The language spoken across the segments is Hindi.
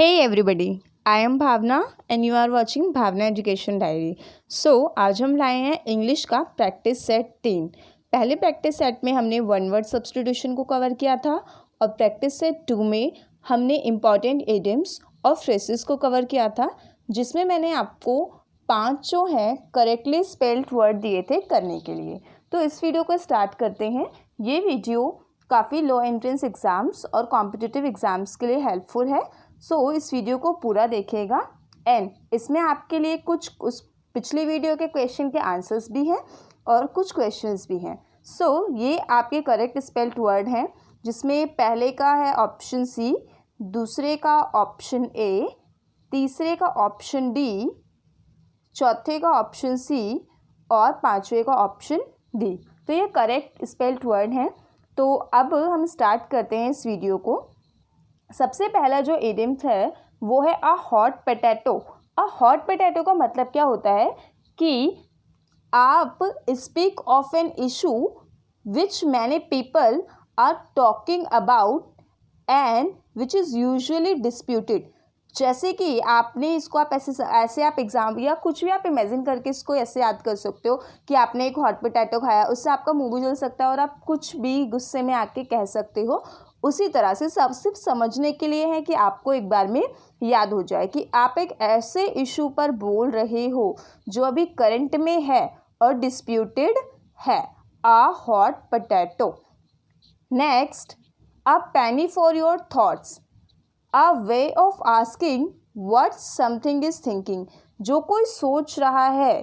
Hey everybody, I am Bhavna and you are watching Bhavna education diary. आज हम लाए हैं इंग्लिश का प्रैक्टिस सेट 3। पहले प्रैक्टिस सेट में हमने वन वर्ड सब्स्टिट्यूशन को कवर किया था और प्रैक्टिस सेट 2 में हमने इम्पॉर्टेंट इडियम्स और फ्रेसेस को कवर किया था, जिसमें मैंने आपको 5 जो हैं करेक्टली स्पेल्ड वर्ड दिए थे करने के लिए। तो इस वीडियो को स्टार्ट करते हैं। ये वीडियो काफ़ी लो एंट्रेंस एग्ज़ाम्स और कॉम्पिटिटिव एग्ज़ाम्स के लिए हेल्पफुल है। इस वीडियो को पूरा देखिएगा एंड इसमें आपके लिए कुछ उस पिछली वीडियो के क्वेश्चन के आंसर्स भी हैं और कुछ क्वेश्चंस भी हैं। ये आपके करेक्ट स्पेल्ड वर्ड हैं, जिसमें पहले का है ऑप्शन सी, दूसरे का ऑप्शन ए, तीसरे का ऑप्शन डी, चौथे का ऑप्शन सी और पांचवे का ऑप्शन डी। तो ये करेक्ट स्पेल्ड वर्ड हैं। तो अब हम स्टार्ट करते हैं इस वीडियो को। सबसे पहला जो इडियम है वो है a hot potato. A hot potato का मतलब क्या होता है कि आप speak of an issue which many people are talking about and which is usually disputed. जैसे कि आपने इसको आप ऐसे आप एग्जाम या कुछ भी आप इमेजिन करके इसको ऐसे याद कर सकते हो कि आपने एक हॉट पोटैटो खाया, उससे आपका मुंह भी जल सकता है और आप कुछ भी गुस्से में आके कह सकते हो। उसी तरह से सब सिर्फ समझने के लिए है कि आपको एक बार में याद हो जाए कि आप एक ऐसे इशू पर बोल रहे हो जो अभी करंट में है और डिस्प्यूटेड है। A hot potato. Next, a penny for your thoughts. A way of asking what something is thinking. जो कोई सोच रहा है,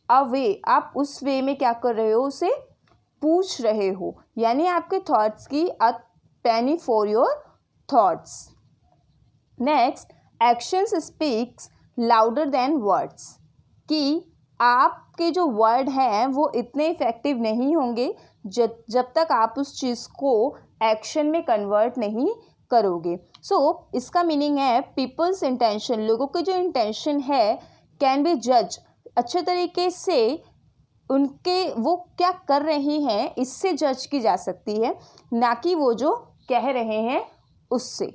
अ वे, आप उस वे में क्या कर रहे हो, उसे पूछ रहे हो, यानी आपके थॉट्स की a penny for your thoughts. Next, actions speaks louder than words. कि आपके जो वर्ड हैं वो इतने इफेक्टिव नहीं होंगे जब तक आप उस चीज़ को एक्शन में कन्वर्ट नहीं करोगे। इसका मीनिंग है पीपल्स इंटेंशन, लोगों के जो इंटेंशन है कैन बी जज, अच्छे तरीके से उनके वो क्या कर रहे हैं इससे जज की जा सकती है, ना कि वो जो कह रहे हैं उससे।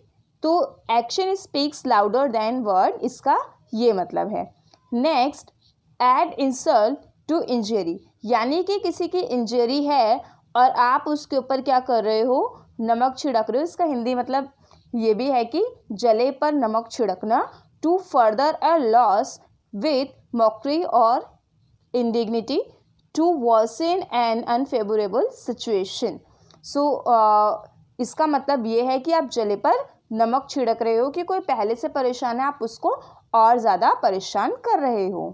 तो action speaks louder than word, इसका ये मतलब है। Next, add insult to injury. यानी कि किसी की इंजरी है और आप उसके ऊपर क्या कर रहे हो, नमक छिड़क रहे हो। इसका हिंदी मतलब ये भी है कि जले पर नमक छिड़कना। To further a loss with mockery और indignity, to worsen an unfavourable situation. इसका मतलब ये है कि आप जले पर नमक छिड़क रहे हो कि कोई पहले से परेशान है, आप उसको और ज़्यादा परेशान कर रहे हो।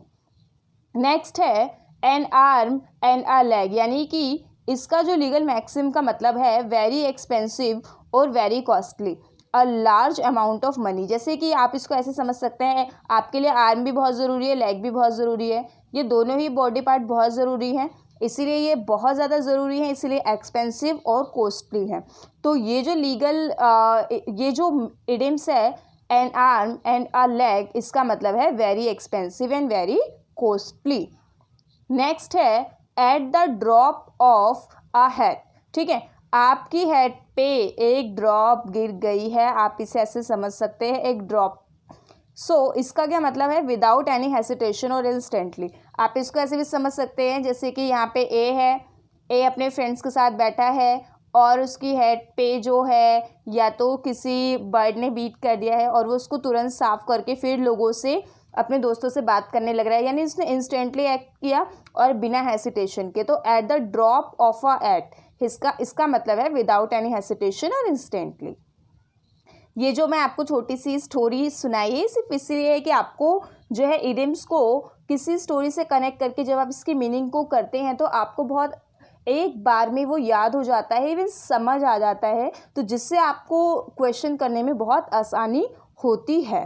नेक्स्ट है an arm and a leg. यानी कि इसका जो लीगल मैक्सिम का मतलब है वेरी एक्सपेंसिव और very costly, a large amount of money. जैसे कि आप इसको ऐसे समझ सकते हैं, आपके लिए आर्म भी बहुत ज़रूरी है, लेग भी बहुत ज़रूरी है, ये दोनों ही बॉडी पार्ट बहुत ज़रूरी हैं, इसीलिए ये बहुत ज़्यादा ज़रूरी है, इसीलिए एक्सपेंसिव और कॉस्टली है। तो ये जो ये जो इडियम्स है an arm and a leg, इसका मतलब है very expensive and very costly. Next है at the drop of a head. ठीक है, आपकी हेड पे एक ड्रॉप गिर गई है, आप इसे ऐसे समझ सकते हैं, एक ड्रॉप। इसका क्या मतलब है, विदाउट एनी हेसिटेशन और इंस्टेंटली। आप इसको ऐसे भी समझ सकते हैं जैसे कि यहाँ पे ए है, ए अपने फ्रेंड्स के साथ बैठा है और उसकी हेड पे जो है या तो किसी बर्ड ने बीट कर दिया है और वो उसको तुरंत साफ करके फिर लोगों से, अपने दोस्तों से बात करने लग रहा है, यानी उसने इंस्टेंटली एक्ट किया और बिना हेसिटेशन के। तो at the drop of a at, इसका मतलब है विदाउट एनी हेसिटेशन और इंस्टेंटली। ये जो मैं आपको छोटी सी स्टोरी सुनाई है सिर्फ इसलिए है कि आपको जो है इडियम्स को किसी स्टोरी से कनेक्ट करके जब आप इसकी मीनिंग को करते हैं तो आपको बहुत एक बार में वो याद हो जाता है, इवन समझ आ जाता है, तो जिससे आपको क्वेश्चन करने में बहुत आसानी होती है।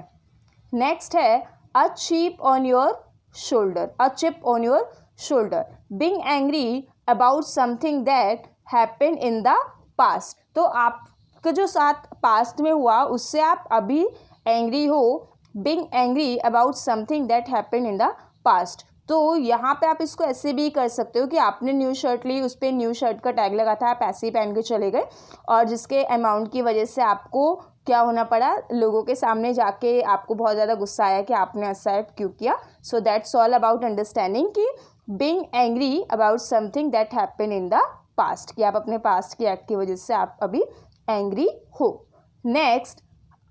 नेक्स्ट है a chip on your shoulder. A chip on your shoulder, being angry about something that happened in the past. तो आपके जो साथ पास्ट में हुआ उससे आप अभी एंग्री हो, being angry about something that happened in the past. तो यहाँ पे आप इसको ऐसे भी कर सकते हो कि आपने न्यू शर्ट ली, उस पर न्यू शर्ट का टैग लगा था, आप ऐसे ही पहन के चले गए और जिसके अमाउंट की वजह से आपको क्या होना पड़ा, लोगों के सामने जाके आपको बहुत ज़्यादा गुस्सा आया कि आपने ऐसा क्यों किया. So that's all about understanding कि being angry about something that happen in the past, कि आप अपने पास्ट की एक्ट की वजह से आप अभी एंग्री हो. Next,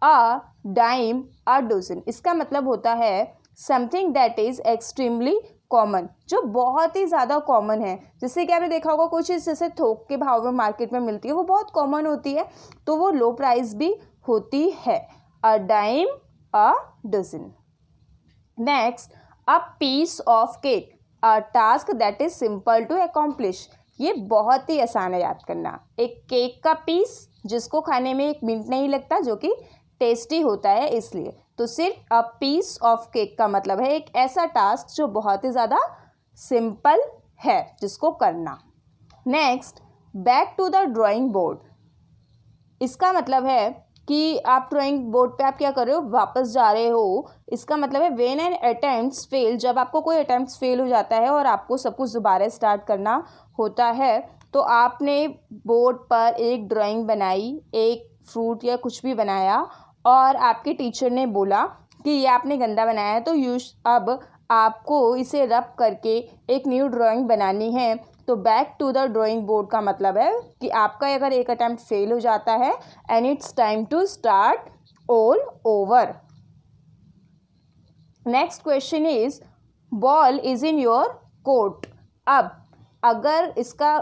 a dime a dozen, इसका मतलब होता है something that is extremely common, जो बहुत ही ज़्यादा कॉमन है. जैसे कि आपने देखा होगा कोई चीज़ जैसे थोक के भाव में मार्केट में मिलती है, वो बहुत कॉमन होती है, तो वो लो प्राइस भी होती है. A dime a dozen. Next, a piece of cake, a task that is simple to accomplish, ये बहुत ही आसान है याद करना. एक केक का पीस जिसको खाने में 1 मिनट नहीं लगता, जो कि टेस्टी होता है इसलिए. तो सिर्फ अ पीस ऑफ केक का मतलब है एक ऐसा टास्क जो बहुत ही ज़्यादा सिंपल है जिसको करना. Next, back to the drawing board, इसका मतलब है कि आप ड्राइंग बोर्ड पे आप क्या कर रहे हो, वापस जा रहे हो. इसका मतलब है व्हेन एन अटेम्प्ट्स फेल, जब आपको कोई अटेम्प्ट्स फेल हो जाता है और आपको सब कुछ दोबारा स्टार्ट करना होता है, तो आपने बोर्ड पर एक ड्राइंग बनाई, एक फ्रूट या कुछ भी बनाया और आपके टीचर ने बोला कि ये आपने गंदा बनाया है, तो अब आपको इसे रब करके एक न्यू ड्राइंग बनानी है. तो back to the drawing board का मतलब है कि आपका अगर एक अटेम्प्ट फेल हो जाता है and it's time to start all over. Next question is, ball is in your court. अब अगर इसका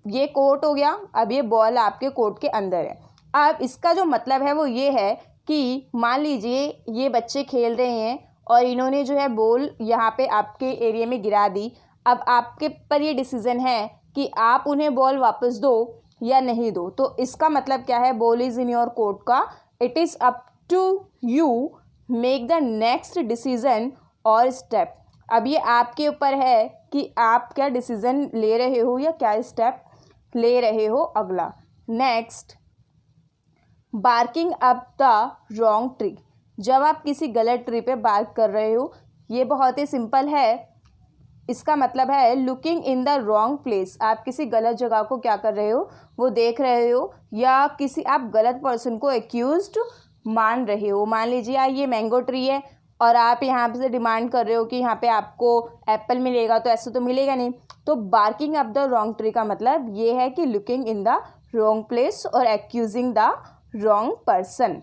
ये कोट हो गया, अब ये बॉल आपके कोट के अंदर है. अब इसका जो मतलब है वो ये है कि मान लीजिए ये बच्चे खेल रहे हैं और इन्होंने जो है बॉल यहाँ पे आपके एरिया में गिरा दी. अब आपके पर ये डिसीजन है कि आप उन्हें बॉल वापस दो या नहीं दो. तो इसका मतलब क्या है, ball is in your court का, it is up to you make the next decision और स्टेप. अब ये आपके ऊपर है कि आप क्या डिसीजन ले रहे हो या क्या स्टेप ले रहे हो अगला. Next, barking up the wrong tree, जब आप किसी गलत ट्री पे बार्क कर रहे हो, ये बहुत ही सिंपल है. इसका मतलब है looking in the wrong place, आप किसी गलत जगह को क्या कर रहे हो, वो देख रहे हो या किसी आप गलत पर्सन को एक्यूज्ड मान रहे हो. मान लीजिए ये मैंगो ट्री है और आप यहाँ से डिमांड कर रहे हो कि यहाँ पे आपको एप्पल मिलेगा, तो ऐसे तो मिलेगा नहीं. तो barking up the wrong tree का मतलब ये है कि looking in the wrong place और accusing the wrong person.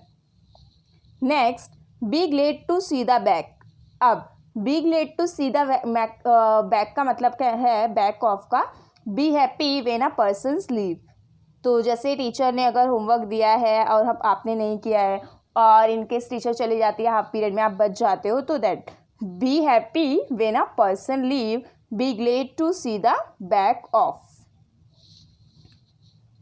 Next, be glad to see the back. अब be glad to see the back का मतलब क्या है, बैक ऑफ का. Be happy when a persons leave, तो जैसे टीचर ने अगर होमवर्क दिया है और आपने नहीं किया है और इनकेस टीचर चली जाती है हाफ पीरियड में, आप बच जाते हो, तो that be happy when a person leave, be glad to see the back of.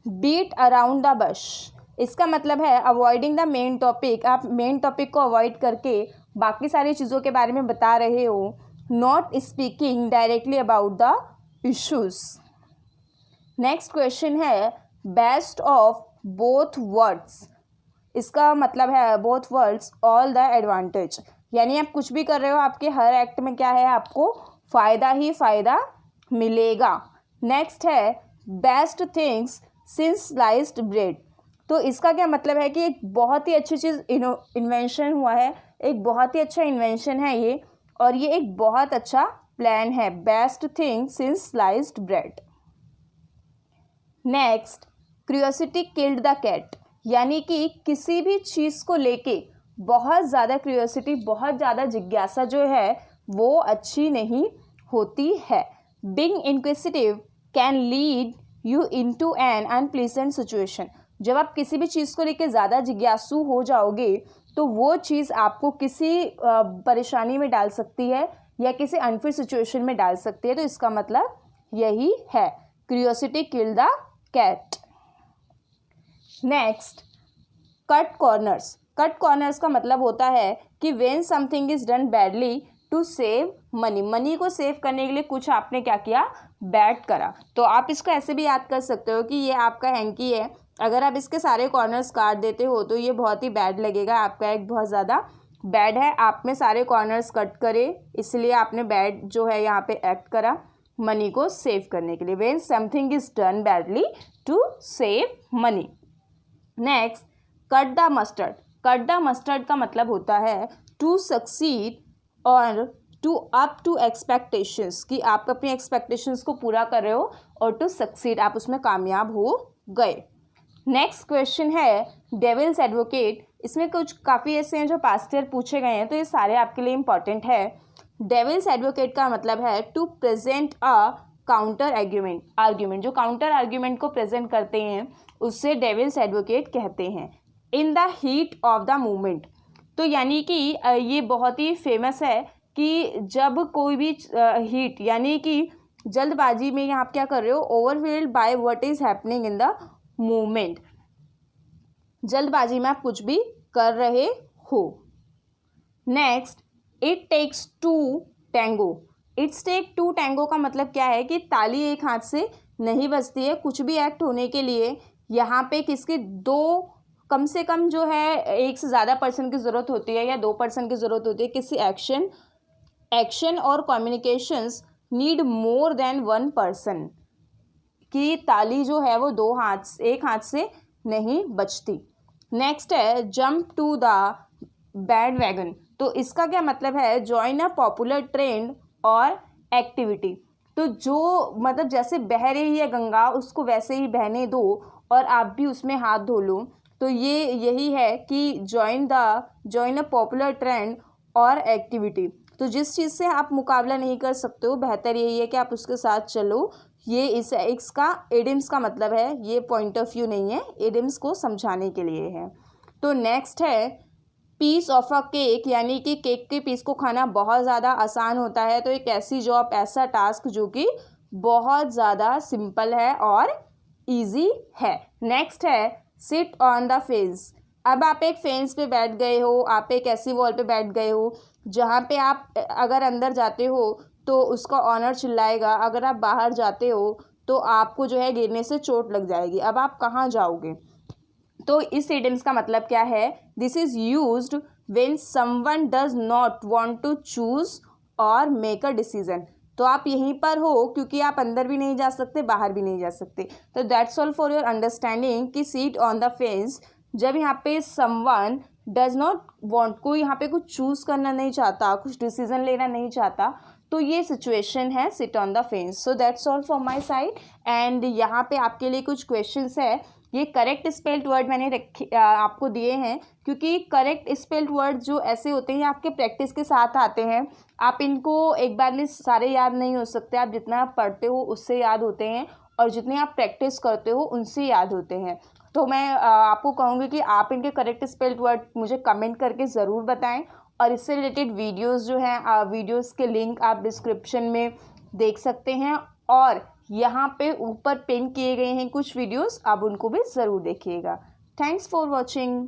Beat around the bush, इसका मतलब है अवॉइडिंग द मेन टॉपिक, आप मेन टॉपिक को अवॉइड करके बाकी सारी चीज़ों के बारे में बता रहे हो. Not speaking directly about the issues. Next question है, बेस्ट ऑफ बोथ वर्ड्स, इसका मतलब है both words all the advantage, यानी आप कुछ भी कर रहे हो आपके हर एक्ट में क्या है, आपको फ़ायदा ही फ़ायदा मिलेगा. नेक्स्ट है, best things since sliced bread, तो इसका क्या मतलब है कि एक बहुत ही अच्छी चीज़ इन्वेंशन हुआ है, एक बहुत ही अच्छा इन्वेंशन है ये, और ये एक बहुत अच्छा प्लान है. Best thing since sliced bread. Next, curiosity killed the cat, यानी कि किसी भी चीज़ को लेके बहुत ज़्यादा क्यूरियोसिटी, बहुत ज़्यादा जिज्ञासा जो है वो अच्छी नहीं होती है. Being inquisitive can lead you into an unpleasant situation, जब आप किसी भी चीज़ को लेके ज़्यादा जिज्ञासु हो जाओगे तो वो चीज़ आपको किसी परेशानी में डाल सकती है या किसी अनफिट सिचुएशन में डाल सकती है. तो इसका मतलब यही है, curiosity kill the cat. Next, cut corners. Cut corners का मतलब होता है कि when something is done badly to save money, money को सेव करने के लिए कुछ आपने क्या किया, बैड करा. तो आप इसको ऐसे भी याद कर सकते हो कि ये आपका हैंकी है, अगर आप इसके सारे कॉर्नर्स काट देते हो तो ये बहुत ही बैड लगेगा, आपका एक बहुत ज़्यादा बैड है, आप में सारे कॉर्नर्स कट करे, इसलिए आपने बैड जो है यहाँ पे एक्ट करा मनी को सेव करने के लिए। When something is done badly to save money. Next, cut the mustard. Cut the mustard का मतलब होता है टू सक्सीड और टू अप टू एक्सपेक्टेशंस, कि आप अपनी एक्सपेक्टेशंस को पूरा कर रहे हो और टू सक्सीड, आप उसमें कामयाब हो गए। नेक्स्ट क्वेश्चन है डेविल्स एडवोकेट। इसमें कुछ काफ़ी ऐसे हैं जो पास्ट ईयर पूछे गए हैं, तो ये सारे आपके लिए इंपॉर्टेंट है। डेविल्स एडवोकेट का मतलब है to present a counter argument, जो काउंटर आर्ग्यूमेंट को प्रेजेंट करते हैं उससे डेविल्स एडवोकेट कहते हैं। In the heat of the movement, तो यानी कि ये बहुत ही फेमस है कि जब कोई भी हीट यानी कि जल्दबाजी में आप क्या कर रहे हो, overwhelmed by what is happening in the movement, जल्दबाजी में आप कुछ भी कर रहे हो। Next, it takes two tango. It's take two tango का मतलब क्या है कि ताली एक हाथ से नहीं बजती है, कुछ भी एक्ट होने के लिए यहाँ पे किसके दो, कम से कम जो है एक से ज़्यादा पर्सन की ज़रूरत होती है या 2 पर्सन की ज़रूरत होती है। किसी एक्शन और communications need more than 1 person, कि ताली जो है वो एक हाथ से नहीं बजती। नेक्स्ट है jump to the bandwagon. तो इसका क्या मतलब है, जॉइन अ पॉपुलर ट्रेंड और एक्टिविटी। तो जो मतलब जैसे बह रही है गंगा उसको वैसे ही बहने दो और आप भी उसमें हाथ धो लो। तो ये यही है कि जॉइन अ पॉपुलर ट्रेंड और एक्टिविटी। तो जिस चीज़ से आप मुकाबला नहीं कर सकते हो, बेहतर यही है कि आप उसके साथ चलो। ये इसका एडिम्स का मतलब है, ये पॉइंट ऑफ व्यू नहीं है, एडिम्स को समझाने के लिए है। तो नेक्स्ट है पीस ऑफ अ केक, यानी कि केक के पीस को खाना बहुत ज़्यादा आसान होता है। तो एक ऐसी जॉब, ऐसा टास्क जो कि बहुत ज़्यादा सिंपल है और ईजी है। नेक्स्ट है सिट ऑन द फेंस। अब आप एक फेंस पे बैठ गए हो, आप एक ऐसी वॉल पे बैठ गए हो जहाँ पे आप अगर अंदर जाते हो तो उसका ऑनर चिल्लाएगा, अगर आप बाहर जाते हो तो आपको जो है गिरने से चोट लग जाएगी। अब आप कहाँ जाओगे? तो इस इडियम्स का मतलब क्या है, this is used when someone does not want to choose और मेक अ डिसीजन। तो आप यहीं पर हो क्योंकि आप अंदर भी नहीं जा सकते, बाहर भी नहीं जा सकते। तो that's all for your understanding कि सीट ऑन द फेंस, जब यहाँ पे समवन डज नॉट वांट, कोई यहाँ पे कुछ चूज करना नहीं चाहता, कुछ डिसीजन लेना नहीं चाहता, तो ये सिचुएशन है sit on the fence. So that's all from my side. And यहाँ पे आपके लिए कुछ क्वेश्चंस है। ये करेक्ट स्पेल्ड वर्ड मैंने आपको दिए हैं, क्योंकि करेक्ट स्पेल्ड वर्ड जो ऐसे होते हैं आपके प्रैक्टिस के साथ आते हैं। आप इनको एक बार में सारे याद नहीं हो सकते, आप जितना आप पढ़ते हो उससे याद होते हैं और जितने आप प्रैक्टिस करते हो उनसे याद होते हैं। तो मैं आपको कहूँगी कि आप इनके करेक्ट स्पेल्ड वर्ड मुझे कमेंट करके ज़रूर बताएं, और इससे रिलेटेड वीडियोस जो हैं, वीडियोस के लिंक आप डिस्क्रिप्शन में देख सकते हैं, और यहाँ पे ऊपर पिन किए गए हैं कुछ वीडियोस, आप उनको भी ज़रूर देखिएगा। Thanks for watching.